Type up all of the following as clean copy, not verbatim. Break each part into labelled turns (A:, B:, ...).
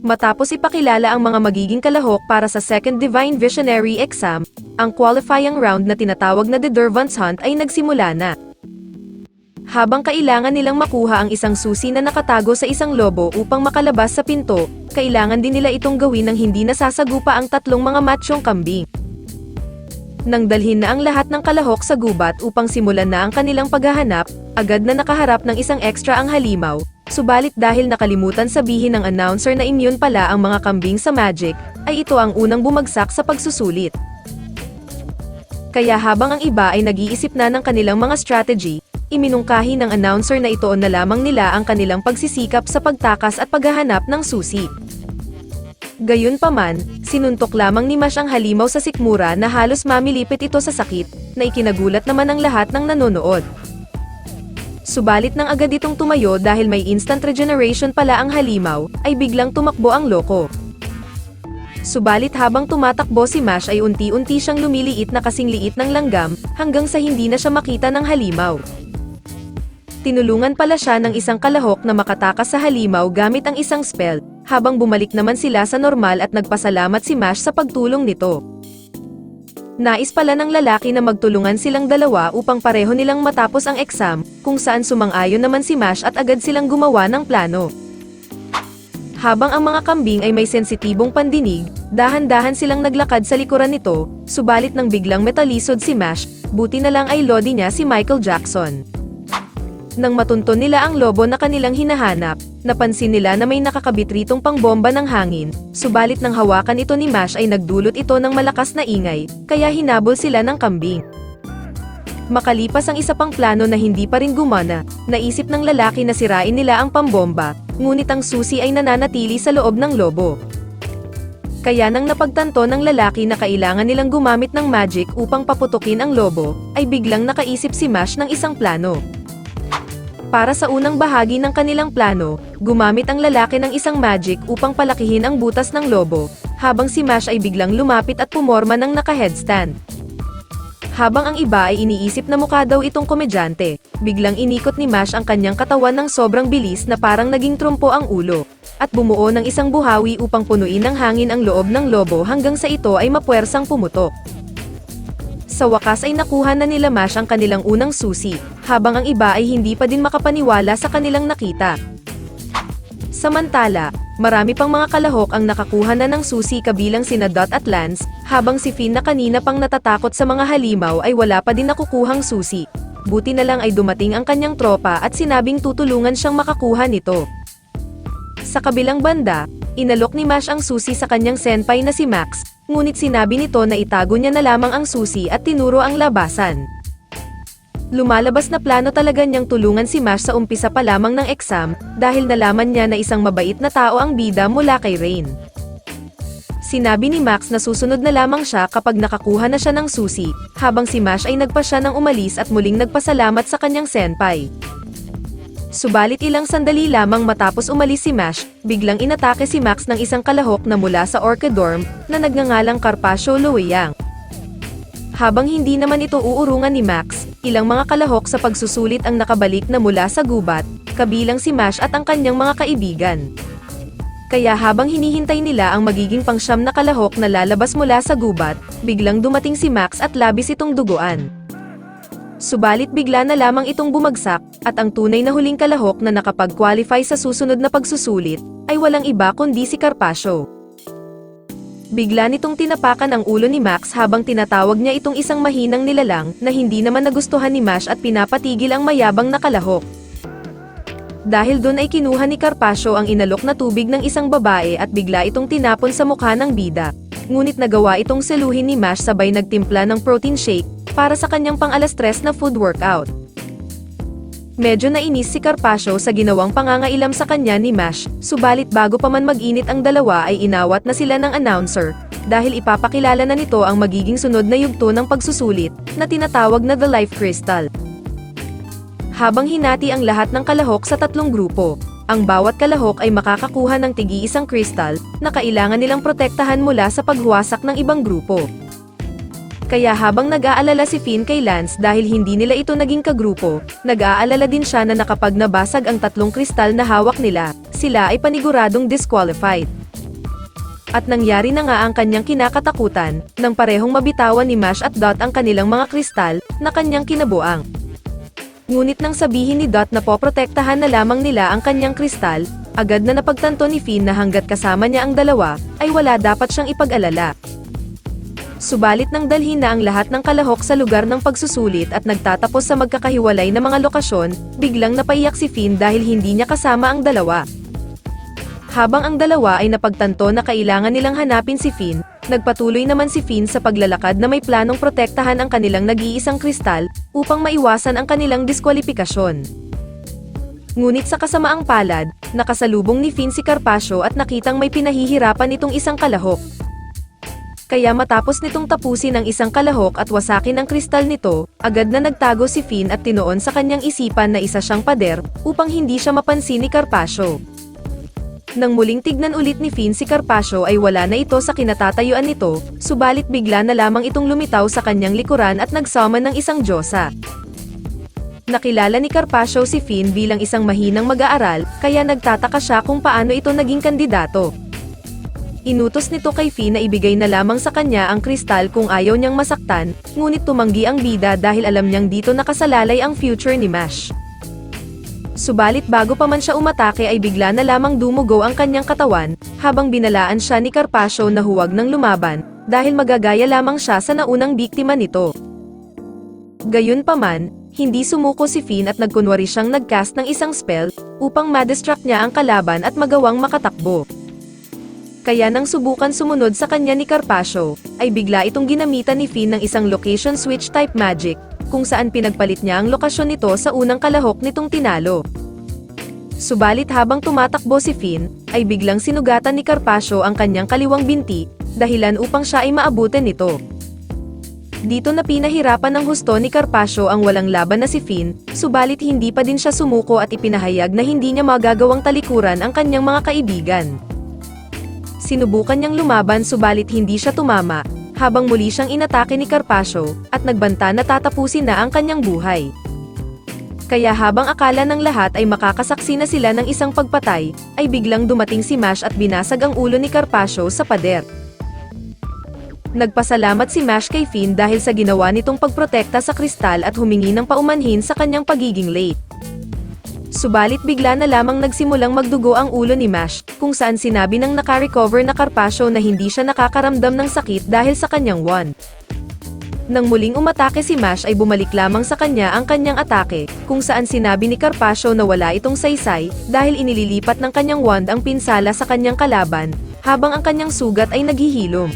A: Matapos ipakilala ang mga magiging kalahok para sa Second Divine Visionary Exam, ang qualifying round na tinatawag na The Dervance Hunt ay nagsimula na. Habang kailangan nilang makuha ang isang susi na nakatago sa isang lobo upang makalabas sa pinto, kailangan din nila itong gawin ng hindi nasasagupa ang tatlong mga matsyong kambing. Nang dalhin na ang lahat ng kalahok sa gubat upang simulan na ang kanilang paghahanap, agad na nakaharap ng isang extra ang halimaw, subalit dahil nakalimutan sabihin ng announcer na immune pala ang mga kambing sa magic, ay ito ang unang bumagsak sa pagsusulit. Kaya habang ang iba ay nag-iisip na ng kanilang mga strategy, iminungkahi ng announcer na itoon na lamang nila ang kanilang pagsisikap sa pagtakas at paghahanap ng susi. Gayunpaman, sinuntok lamang ni Mash ang halimaw sa sikmura na halos mamilipit ito sa sakit, na ikinagulat naman ang lahat ng nanonood. Subalit nang agad itong tumayo dahil may instant regeneration pala ang halimaw, ay biglang tumakbo ang loko. Subalit habang tumatakbo si Mash ay unti-unti siyang lumiliit na kasing liit ng langgam, hanggang sa hindi na siya makita ng halimaw. Tinulungan pala siya ng isang kalahok na makatakas sa halimaw gamit ang isang spell, habang bumalik naman sila sa normal at nagpasalamat si Mash sa pagtulong nito. Nais pala ng lalaki na magtulungan silang dalawa upang pareho nilang matapos ang exam, kung saan sumang-ayon naman si Mash at agad silang gumawa ng plano. Habang ang mga kambing ay may sensitibong pandinig, dahan-dahan silang naglakad sa likuran nito, subalit nang biglang metalisod si Mash, buti na lang ay lodi niya si Michael Jackson. Nang matunton nila ang lobo na kanilang hinahanap, napansin nila na may nakakabit ritong pangbomba ng hangin, subalit nang hawakan ito ni Mash ay nagdulot ito ng malakas na ingay, kaya hinabol sila ng kambing. Makalipas ang isa pang plano na hindi pa rin gumana, naisip ng lalaki na sirain nila ang pambomba, ngunit ang susi ay nananatili sa loob ng lobo. Kaya nang napagtanto ng lalaki na kailangan nilang gumamit ng magic upang paputukin ang lobo, ay biglang nakaisip si Mash ng isang plano. Para sa unang bahagi ng kanilang plano, gumamit ang lalaki ng isang magic upang palakihin ang butas ng lobo, habang si Mash ay biglang lumapit at pumorma ng naka-headstand. Habang ang iba ay iniisip na mukha daw itong komedyante, biglang inikot ni Mash ang kanyang katawan ng sobrang bilis na parang naging trumpo ang ulo, at bumuo ng isang buhawi upang punuin ng hangin ang loob ng lobo hanggang sa ito ay mapuwersang pumutok. Sa wakas ay nakuha na nila Mash ang kanilang unang susi, habang ang iba ay hindi pa din makapaniwala sa kanilang nakita. Samantala, marami pang mga kalahok ang nakakuha na ng susi kabilang sina Dot at Lance, habang si Finn na kanina pang natatakot sa mga halimaw ay wala pa din nakukuhang susi. Buti na lang ay dumating ang kanyang tropa at sinabing tutulungan siyang makakuha nito. Sa kabilang banda, inalok ni Mash ang susi sa kanyang senpai na si Max, ngunit sinabi nito na itago niya na lamang ang susi at tinuro ang labasan. Lumalabas na plano talaga niyang tulungan si Mash sa umpisa pa lamang ng exam, dahil nalaman niya na isang mabait na tao ang bida mula kay Rain. Sinabi ni Max na susunod na lamang siya kapag nakakuha na siya ng susi, habang si Mash ay nagpasya ng umalis at muling nagpasalamat sa kanyang senpai. Subalit ilang sandali lamang matapos umalis si Mash, biglang inatake si Max ng isang kalahok na mula sa Orchid Dorm, na nagngangalang Carpaccio Luoyang. Habang hindi naman ito uurungan ni Max, ilang mga kalahok sa pagsusulit ang nakabalik na mula sa gubat, kabilang si Mash at ang kanyang mga kaibigan. Kaya habang hinihintay nila ang magiging pangsyam na kalahok na lalabas mula sa gubat, biglang dumating si Max at labis itong duguan. Subalit bigla na lamang itong bumagsak, at ang tunay na huling kalahok na nakapag-qualify sa susunod na pagsusulit, ay walang iba kundi si Carpaccio. Bigla nitong tinapakan ang ulo ni Max habang tinatawag niya itong isang mahinang nilalang na hindi naman nagustuhan ni Mash at pinapatigil ang mayabang na kalahok. Dahil dun ay kinuha ni Carpaccio ang inalok na tubig ng isang babae at bigla itong tinapon sa mukha ng bida. Ngunit nagawa itong seluhin ni Mash sabay nagtimpla ng protein shake para sa kanyang pang-alas-3 na food workout. Medyo nainis si Carpaccio sa ginawang pangangailam sa kanya ni Mash, subalit bago pa man mag-init ang dalawa ay inawat na sila ng announcer, dahil ipapakilala na nito ang magiging sunod na yugto ng pagsusulit, na tinatawag na The Life Crystal. Habang hinati ang lahat ng kalahok sa tatlong grupo, ang bawat kalahok ay makakakuha ng tigi-isang crystal, na kailangan nilang protektahan mula sa paghuwasak ng ibang grupo. Kaya habang nag-aalala si Finn kay Lance dahil hindi nila ito naging kagrupo, nag-aalala din siya na nakapag nabasag ang tatlong kristal na hawak nila, sila ay paniguradong disqualified. At nangyari na nga ang kanyang kinakatakutan, nang parehong mabitawan ni Mash at Dot ang kanilang mga kristal, na kanyang kinabuang. Ngunit nang sabihin ni Dot na poprotektahan na lamang nila ang kanyang kristal, agad na napagtanto ni Finn na hanggat kasama niya ang dalawa, ay wala dapat siyang ipag-alala. Subalit nang dalhin na ang lahat ng kalahok sa lugar ng pagsusulit at nagtatapos sa magkakahiwalay na mga lokasyon, biglang napaiyak si Finn dahil hindi niya kasama ang dalawa. Habang ang dalawa ay napagtanto na kailangan nilang hanapin si Finn, nagpatuloy naman si Finn sa paglalakad na may planong protektahan ang kanilang nag-iisang kristal, upang maiwasan ang kanilang diskwalipikasyon. Ngunit sa kasamaang palad, nakasalubong ni Finn si Carpaccio at nakitang may pinahihirapan itong isang kalahok. Kaya matapos nitong tapusin ang isang kalahok at wasakin ang kristal nito, agad na nagtago si Finn at tinuon sa kanyang isipan na isa siyang pader, upang hindi siya mapansin ni Carpaccio. Nang muling tignan ulit ni Finn si Carpaccio ay wala na ito sa kinatatayuan nito, subalit bigla na lamang itong lumitaw sa kanyang likuran at nagsummon ng isang diyosa. Nakilala ni Carpaccio si Finn bilang isang mahinang mag-aaral, kaya nagtataka siya kung paano ito naging kandidato. Inutos nito kay Finn na ibigay na lamang sa kanya ang kristal kung ayaw niyang masaktan, ngunit tumanggi ang bida dahil alam niyang dito nakasalalay ang future ni Mash. Subalit bago pa man siya umatake ay bigla na lamang dumugo ang kanyang katawan, habang binalaan siya ni Carpaccio na huwag nang lumaban, dahil magagaya lamang siya sa naunang biktima nito. Gayunpaman, hindi sumuko si Finn at nagkunwari siyang nagcast ng isang spell, upang ma-distract niya ang kalaban at magawang makatakbo. Kaya nang subukan sumunod sa kanya ni Carpaccio, ay bigla itong ginamitan ni Finn ng isang location switch type magic, kung saan pinagpalit niya ang lokasyon nito sa unang kalahok nitong tinalo. Subalit habang tumatakbo si Finn, ay biglang sinugatan ni Carpaccio ang kanyang kaliwang binti, dahilan upang siya ay maabutin nito. Dito na pinahirapan ng husto ni Carpaccio ang walang laban na si Finn, subalit hindi pa din siya sumuko at ipinahayag na hindi niya magagawang talikuran ang kanyang mga kaibigan. Sinubukan niyang lumaban subalit hindi siya tumama, habang muli siyang inatake ni Carpaccio, at nagbanta na tatapusin na ang kanyang buhay. Kaya habang akala ng lahat ay makakasaksi na sila ng isang pagpatay, ay biglang dumating si Mash at binasag ang ulo ni Carpaccio sa pader. Nagpasalamat si Mash kay Finn dahil sa ginawa nitong pagprotekta sa kristal at humingi ng paumanhin sa kanyang pagiging late. Subalit bigla na lamang nagsimulang magdugo ang ulo ni Mash, kung saan sinabi ng naka-recover na Carpaccio na hindi siya nakakaramdam ng sakit dahil sa kanyang wand. Nang muling umatake si Mash ay bumalik lamang sa kanya ang kanyang atake, kung saan sinabi ni Carpaccio na wala itong saysay, dahil inililipat ng kanyang wand ang pinsala sa kanyang kalaban, habang ang kanyang sugat ay naghihilom.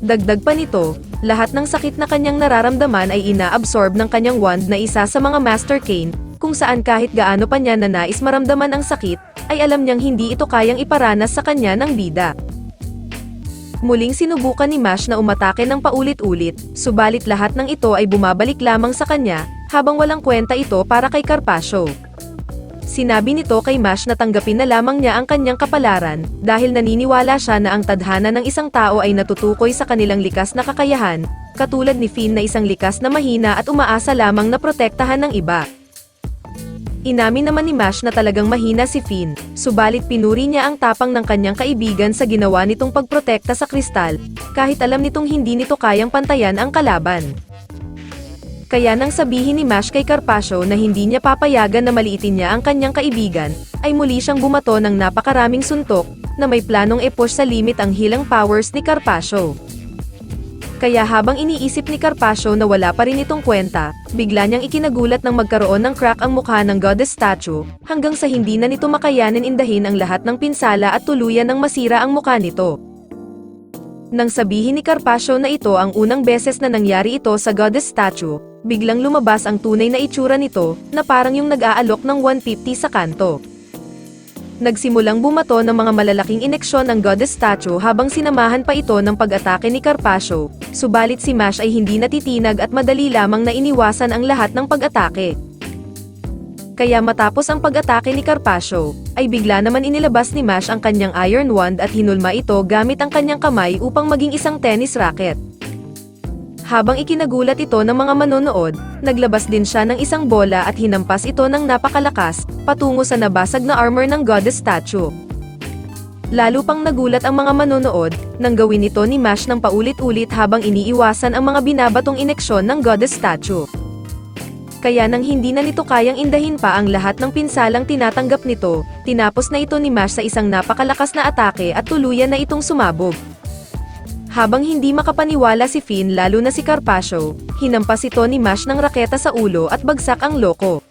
A: Dagdag pa nito, lahat ng sakit na kanyang nararamdaman ay ina-absorb ng kanyang wand na isa sa mga Master Cane, kung saan kahit gaano pa niya na nais maramdaman ang sakit, ay alam niyang hindi ito kayang iparanas sa kanya ng bida. Muling sinubukan ni Mash na umatake ng paulit-ulit, subalit lahat ng ito ay bumabalik lamang sa kanya, habang walang kwenta ito para kay Carpaccio. Sinabi nito kay Mash na tanggapin na lamang niya ang kanyang kapalaran, dahil naniniwala siya na ang tadhana ng isang tao ay natutukoy sa kanilang likas na kakayahan, katulad ni Finn na isang likas na mahina at umaasa lamang na protektahan ng iba. Inamin naman ni Mash na talagang mahina si Finn, subalit pinuri niya ang tapang ng kanyang kaibigan sa ginawa nitong pagprotekta sa kristal, kahit alam nitong hindi nito kayang pantayan ang kalaban. Kaya nang sabihin ni Mash kay Carpaccio na hindi niya papayagan na maliitin niya ang kanyang kaibigan, ay muli siyang bumato ng napakaraming suntok, na may planong i-push sa limit ang healing powers ni Carpaccio. Kaya habang iniisip ni Carpaccio na wala pa rin itong kwenta, bigla niyang ikinagulat ng magkaroon ng crack ang mukha ng goddess statue, hanggang sa hindi na nito makayanin indahin ang lahat ng pinsala at tuluyan ng masira ang mukha nito. Nang sabihin ni Carpaccio na ito ang unang beses na nangyari ito sa goddess statue, biglang lumabas ang tunay na itsura nito, na parang yung nag-aalok ng 150 sa kanto. Nagsimulang bumato ng mga malalaking ineksyon ang goddess statue habang sinamahan pa ito ng pag-atake ni Carpaccio, subalit si Mash ay hindi natitinag at madali lamang na iniwasan ang lahat ng pag-atake. Kaya matapos ang pag-atake ni Carpaccio, ay bigla naman inilabas ni Mash ang kanyang iron wand at hinulma ito gamit ang kanyang kamay upang maging isang tennis racket. Habang ikinagulat ito ng mga manonood, naglabas din siya ng isang bola at hinampas ito ng napakalakas, patungo sa nabasag na armor ng goddess statue. Lalo pang nagulat ang mga manonood, nang gawin ito ni Mash ng paulit-ulit habang iniiwasan ang mga binabatong ineksyon ng goddess statue. Kaya nang hindi na nito kayang indahin pa ang lahat ng pinsalang tinatanggap nito, tinapos na ito ni Mash sa isang napakalakas na atake at tuluyan na itong sumabog. Habang hindi makapaniwala si Finn lalo na si Carpaccio, hinampas ito ni Mash ng raketa sa ulo at bagsak ang loko.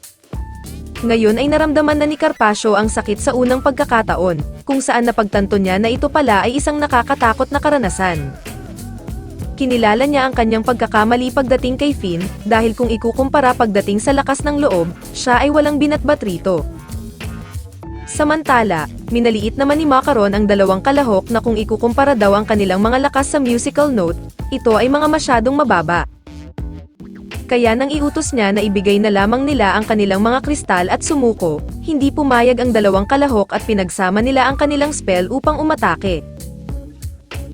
A: Ngayon ay naramdaman na ni Carpaccio ang sakit sa unang pagkakataon, kung saan napagtanto niya na ito pala ay isang nakakatakot na karanasan. Kinilala niya ang kanyang pagkakamali pagdating kay Finn, dahil kung ikukumpara pagdating sa lakas ng loob, siya ay walang binatbat rito. Samantala, minaliit naman ni Macaron ang dalawang kalahok na kung ikukumpara daw ang kanilang mga lakas sa musical note, ito ay mga masyadong mababa. Kaya nang iutos niya na ibigay na lamang nila ang kanilang mga kristal at sumuko, hindi pumayag ang dalawang kalahok at pinagsama nila ang kanilang spell upang umatake.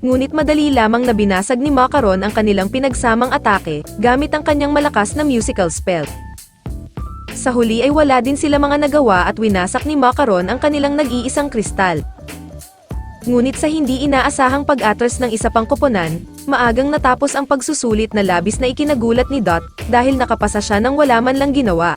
A: Ngunit madali lamang na binasag ni Macaron ang kanilang pinagsamang atake, gamit ang kanyang malakas na musical spell. Sa huli ay wala din sila mga nagawa at winasak ni Macaron ang kanilang nag-iisang kristal. Ngunit sa hindi inaasahang pag-atras ng isa pang koponan, maagang natapos ang pagsusulit na labis na ikinagulat ni Dot, dahil nakapasa siya nang wala man lang ginawa.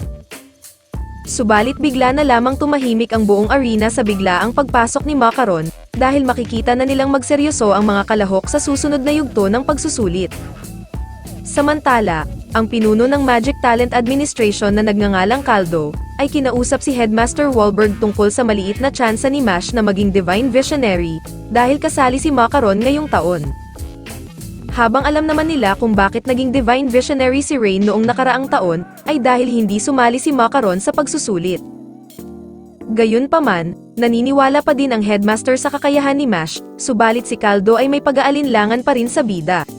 A: Subalit bigla na lamang tumahimik ang buong arena sa biglaang pagpasok ni Macaron, dahil makikita na nilang magseryoso ang mga kalahok sa susunod na yugto ng pagsusulit. Samantala, ang pinuno ng Magic Talent Administration na nagngangalang Caldo, ay kinausap si Headmaster Wahlberg tungkol sa maliit na tsansa ni Mash na maging Divine Visionary, dahil kasali si Macaron ngayong taon. Habang alam naman nila kung bakit naging Divine Visionary si Rain noong nakaraang taon, ay dahil hindi sumali si Macaron sa pagsusulit. Gayunpaman, naniniwala pa din ang Headmaster sa kakayahan ni Mash, subalit si Caldo ay may pag-aalinlangan pa rin sa bida.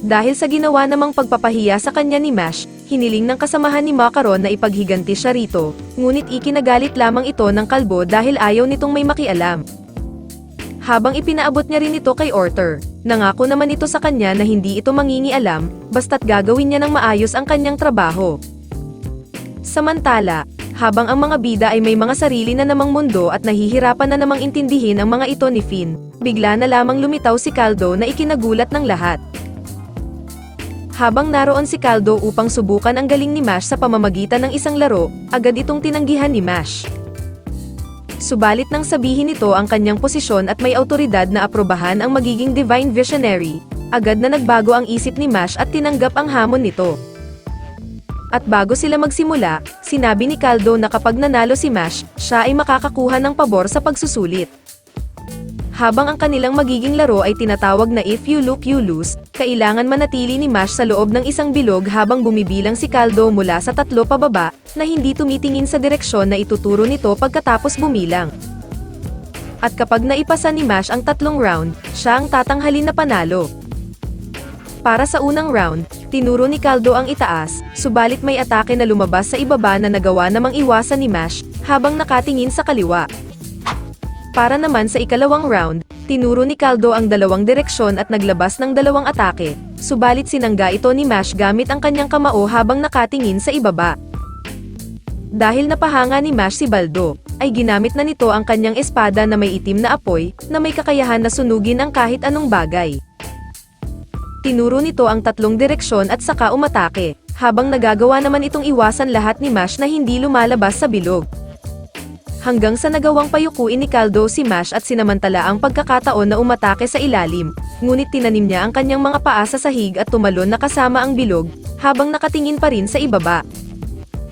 A: Dahil sa ginawa namang pagpapahiya sa kanya ni Mash, hiniling ng kasamahan ni Macaron na ipaghiganti siya rito, ngunit ikinagalit lamang ito ng kalbo dahil ayaw nitong may makialam. Habang ipinaabot niya rin ito kay Orter, nangako naman ito sa kanya na hindi ito mangingialam, basta't gagawin niya ng maayos ang kanyang trabaho. Samantala, habang ang mga bida ay may mga sarili na namang mundo at nahihirapan na namang intindihin ang mga ito ni Finn, bigla na lamang lumitaw si Caldo na ikinagulat ng lahat. Habang naroon si Caldo upang subukan ang galing ni Mash sa pamamagitan ng isang laro, agad itong tinanggihan ni Mash. Subalit nang sabihin nito ang kanyang posisyon at may awtoridad na aprobahan ang magiging Divine Visionary, agad na nagbago ang isip ni Mash at tinanggap ang hamon nito. At bago sila magsimula, sinabi ni Caldo na kapag nanalo si Mash, siya ay makakakuha ng pabor sa pagsusulit. Habang ang kanilang magiging laro ay tinatawag na If You Look You Lose, kailangan manatili ni Mash sa loob ng isang bilog habang bumibilang si Caldo mula sa 3 pababa, na hindi tumitingin sa direksyon na ituturo nito pagkatapos bumilang. At kapag naipasa ni Mash ang 3 round, siya ang tatanghalin na panalo. Para sa unang round, tinuro ni Caldo ang itaas, subalit may atake na lumabas sa ibaba na nagawa namang iwasan ni Mash, habang nakatingin sa kaliwa. Para naman sa ikalawang round, tinuro ni Caldo ang 2 direksyon at naglabas ng 2 atake, subalit sinangga ito ni Mash gamit ang kanyang kamao habang nakatingin sa ibaba. Dahil napahanga ni Mash si Baldo, ay ginamit na nito ang kanyang espada na may itim na apoy, na may kakayahan na sunugin ang kahit anong bagay. Tinuro nito ang 3 direksyon at saka umatake, habang nagagawa naman itong iwasan lahat ni Mash na hindi lumalabas sa bilog. Hanggang sa nagawang payukuin ni Caldo si Mash at sinamantala ang pagkakataon na umatake sa ilalim, ngunit tinanim niya ang kanyang mga paa sa sahig at tumalon na kasama ang bilog, habang nakatingin pa rin sa ibaba.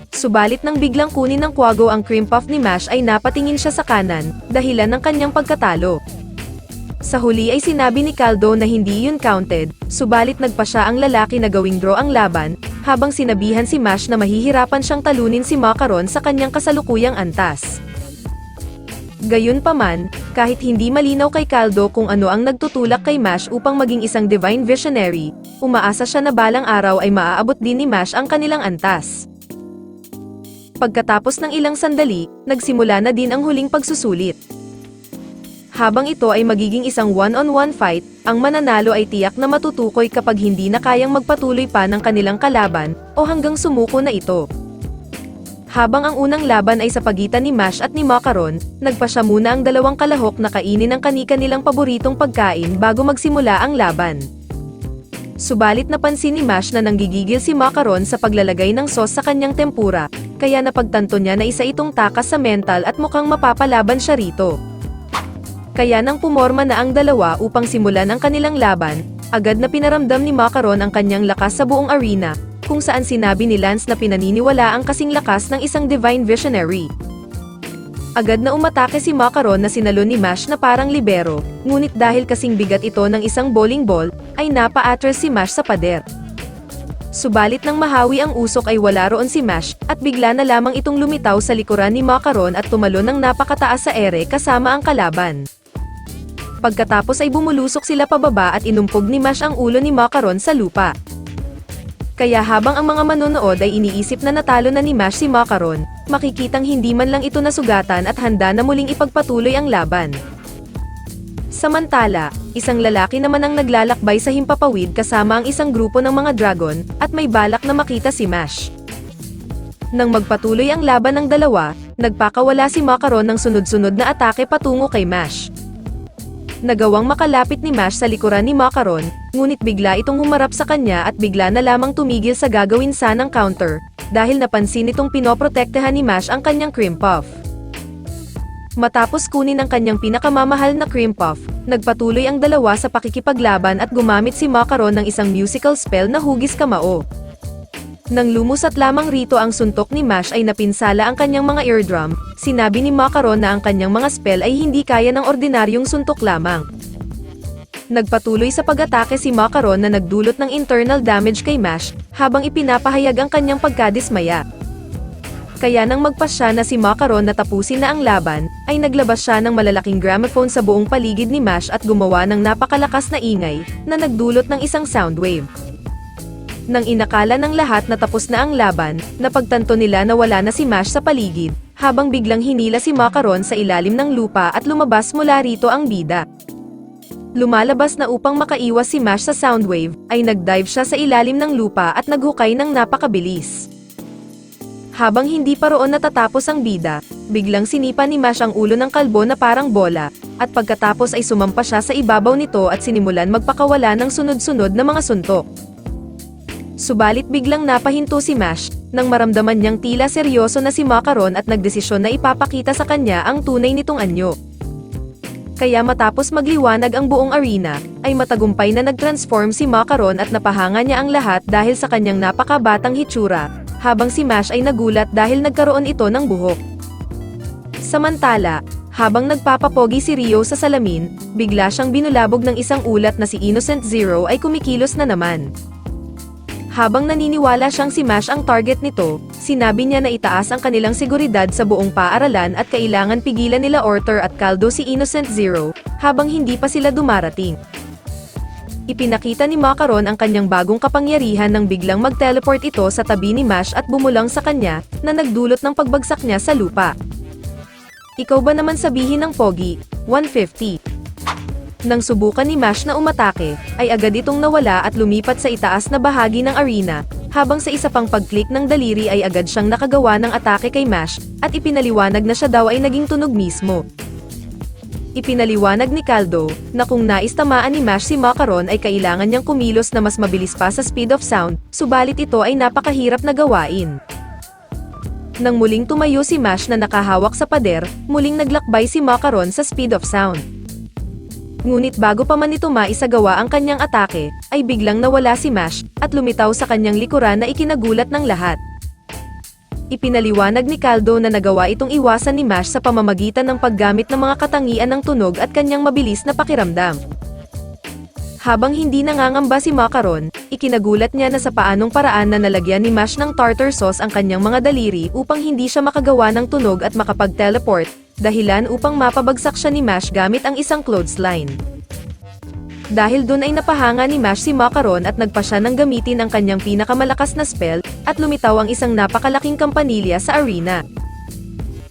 A: Subalit nang biglang kunin ng Quago ang cream puff ni Mash ay napatingin siya sa kanan, dahilan ng kanyang pagkatalo. Sa huli ay sinabi ni Caldo na hindi yun counted, subalit nagpa siya ang lalaki na gawing draw ang laban, habang sinabihan si Mash na mahihirapan siyang talunin si Macaron sa kanyang kasalukuyang antas. Gayunpaman, kahit hindi malinaw kay Caldo kung ano ang nagtutulak kay Mash upang maging isang Divine Visionary, umaasa siya na balang araw ay maaabot din ni Mash ang kanilang antas. Pagkatapos ng ilang sandali, nagsimula na din ang huling pagsusulit. Habang ito ay magiging isang one-on-one fight, ang mananalo ay tiyak na matutukoy kapag hindi na kayang magpatuloy pa ng kanilang kalaban, o hanggang sumuko na ito. Habang ang unang laban ay sa pagitan ni Mash at ni Macaron, nagpa siya muna ang dalawang kalahok na kainin ang kani-kanilang paboritong pagkain bago magsimula ang laban. Subalit napansin ni Mash na nanggigigil si Macaron sa paglalagay ng sauce sa kanyang tempura, kaya napagtanto niya na isa itong takas sa mental at mukhang mapapalaban siya rito. Kaya nang pumorma na ang dalawa upang simulan ang kanilang laban, agad na pinaramdam ni Macaron ang kanyang lakas sa buong arena, kung saan sinabi ni Lance na pinaniniwala ang kasing lakas ng isang Divine Visionary. Agad na umatake si Macaron na sinalon ni Mash na parang libero, ngunit dahil kasing bigat ito ng isang bowling ball, ay napa-atras si Mash sa pader. Subalit nang mahawi ang usok ay wala roon si Mash, at bigla na lamang itong lumitaw sa likuran ni Macaron at tumalon ng napakataas sa ere kasama ang kalaban. Pagkatapos ay bumulusok sila pababa at inumpog ni Mash ang ulo ni Macaron sa lupa. Kaya habang ang mga manonood ay iniisip na natalo na ni Mash si Macaron, makikitang hindi man lang ito nasugatan at handa na muling ipagpatuloy ang laban. Samantala, isang lalaki naman ang naglalakbay sa himpapawid kasama ang isang grupo ng mga dragon, at may balak na makita si Mash. Nang magpatuloy ang laban ng dalawa, nagpakawala si Macaron ng sunod-sunod na atake patungo kay Mash. Nagawang makalapit ni Mash sa likuran ni Macaron, ngunit bigla itong humarap sa kanya at bigla na lamang tumigil sa gagawin sanang counter, dahil napansin itong pinoprotektahan ni Mash ang kanyang cream puff. Matapos kunin ang kanyang pinakamamahal na cream puff, nagpatuloy ang dalawa sa pakikipaglaban at gumamit si Macaron ng isang musical spell na hugis kamao. Nang lumusat lamang rito ang suntok ni Mash ay napinsala ang kanyang mga eardrum, sinabi ni Macaron na ang kanyang mga spell ay hindi kaya ng ordinaryong suntok lamang. Nagpatuloy sa pag-atake si Macaron na nagdulot ng internal damage kay Mash, habang ipinapahayag ang kanyang pagkadismaya. Kaya nang magpasya na si Macaron na tapusin na ang laban, ay naglabas siya ng malalaking gramophone sa buong paligid ni Mash at gumawa ng napakalakas na ingay, na nagdulot ng isang sound wave. Nang inakala ng lahat na tapos na ang laban, napagtanto nila na wala na si Mash sa paligid, habang biglang hinila si Macaron sa ilalim ng lupa at lumabas mula rito ang bida. Lumalabas na upang makaiwas si Mash sa soundwave, ay nagdive siya sa ilalim ng lupa at naghukay ng napakabilis. Habang hindi pa roon natatapos ang bida, biglang sinipa ni Mash ang ulo ng kalbo na parang bola, at pagkatapos ay sumampa siya sa ibabaw nito at sinimulan magpakawala ng sunod-sunod na mga suntok. Subalit biglang napahinto si Mash, nang maramdaman niyang tila seryoso na si Macaron at nagdesisyon na ipapakita sa kanya ang tunay nitong anyo. Kaya matapos magliwanag ang buong arena, ay matagumpay na nag-transform si Macaron at napahanga niya ang lahat dahil sa kanyang napakabatang hitsura, habang si Mash ay nagulat dahil nagkaroon ito ng buhok. Samantala, habang nagpapapogi si Rio sa salamin, bigla siyang binulabog ng isang ulat na si Innocent Zero ay kumikilos na naman. Habang naniniwala siyang si Mash ang target nito, sinabi niya na itaas ang kanilang seguridad sa buong paaralan at kailangan pigilan nila Orter at Caldo si Innocent Zero, habang hindi pa sila dumarating. Ipinakita ni Macaron ang kanyang bagong kapangyarihan nang biglang mag-teleport ito sa tabi ni Mash at bumulang sa kanya, na nagdulot ng pagbagsak niya sa lupa. Ikaw ba naman sabihin ng Pogi, 150? Nang subukan ni Mash na umatake, ay agad itong nawala at lumipat sa itaas na bahagi ng arena, habang sa isa pang pag-click ng daliri ay agad siyang nakagawa ng atake kay Mash, at ipinaliwanag na siya daw ay naging tunog mismo. Ipinaliwanag ni Caldo, na kung nais tamaan ni Mash si Macaron ay kailangan niyang kumilos na mas mabilis pa sa speed of sound, subalit ito ay napakahirap na gawain. Nang muling tumayo si Mash na nakahawak sa pader, muling naglakbay si Macaron sa speed of sound. Ngunit bago pa man ito maisagawa ang kanyang atake, ay biglang nawala si Mash, at lumitaw sa kanyang likuran na ikinagulat ng lahat. Ipinaliwanag ni Caldo na nagawa itong iwasan ni Mash sa pamamagitan ng paggamit ng mga katangian ng tunog at kanyang mabilis na pakiramdam. Habang hindi nangangamba si Macaron, ikinagulat niya na sa paanong paraan na nalagyan ni Mash ng tartar sauce ang kanyang mga daliri upang hindi siya makagawa ng tunog at makapag-teleport, dahilan upang mapabagsak siya ni Mash gamit ang isang clothesline. Dahil dun ay napahanga ni Mash si Macaron at nagpa siya ng gamitin ang kanyang pinakamalakas na spell, at lumitaw ang isang napakalaking kampanilya sa arena.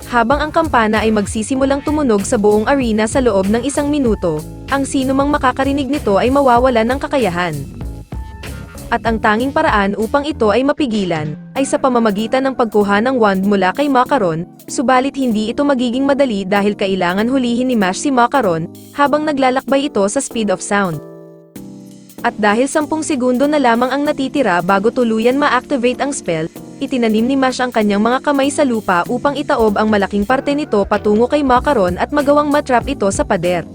A: Habang ang kampana ay magsisimulang tumunog sa buong arena sa loob ng 1 minuto, ang sinumang makakarinig nito ay mawawalan ng kakayahan. At ang tanging paraan upang ito ay mapigilan, ay sa pamamagitan ng pagkuha ng wand mula kay Macaron, subalit hindi ito magiging madali dahil kailangan hulihin ni Mash si Macaron, habang naglalakbay ito sa speed of sound. At dahil 10 segundo na lamang ang natitira bago tuluyan ma-activate ang spell, itinanim ni Mash ang kanyang mga kamay sa lupa upang itaob ang malaking parte nito patungo kay Macaron at magawang matrap ito sa pader.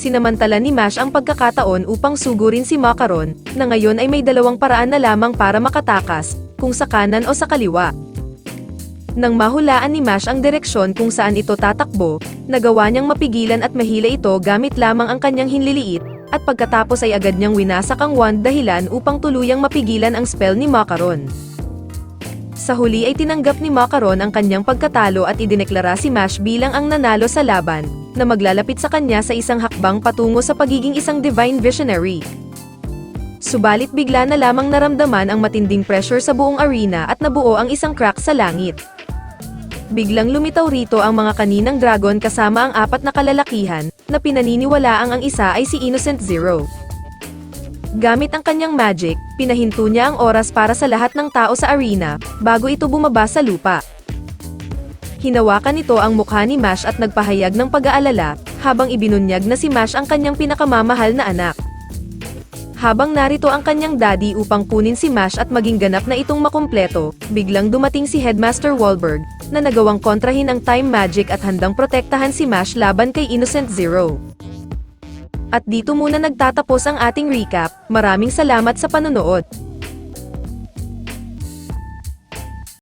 A: Sinamantala ni Mash ang pagkakataon upang sugurin si Macaron, na ngayon ay may dalawang paraan na lamang para makatakas, kung sa kanan o sa kaliwa. Nang mahulaan ni Mash ang direksyon kung saan ito tatakbo, nagawa niyang mapigilan at mahila ito gamit lamang ang kanyang hinliliit, at pagkatapos ay agad niyang winasak ang wand dahilan upang tuluyang mapigilan ang spell ni Macaron. Sa huli ay tinanggap ni Macaron ang kanyang pagkatalo at idineklara si Mash bilang ang nanalo sa laban, na maglalapit sa kanya sa isang hakbang patungo sa pagiging isang Divine Visionary. Subalit bigla na lamang naramdaman ang matinding pressure sa buong arena at nabuo ang isang crack sa langit. Biglang lumitaw rito ang mga kaninang dragon kasama ang 4 na kalalakihan, na pinaniniwalaang ang isa ay si Innocent Zero. Gamit ang kanyang magic, pinahinto niya ang oras para sa lahat ng tao sa arena, bago ito bumaba sa lupa. Hinawakan nito ang mukha ni Mash at nagpahayag ng pag-aalala, habang ibinunyag na si Mash ang kanyang pinakamamahal na anak. Habang narito ang kanyang daddy upang kunin si Mash at maging ganap na itong makumpleto, biglang dumating si Headmaster Wahlberg, na nagawang kontrahin ang time magic at handang protektahan si Mash laban kay Innocent Zero. At dito muna nagtatapos ang ating recap, maraming salamat sa panonood.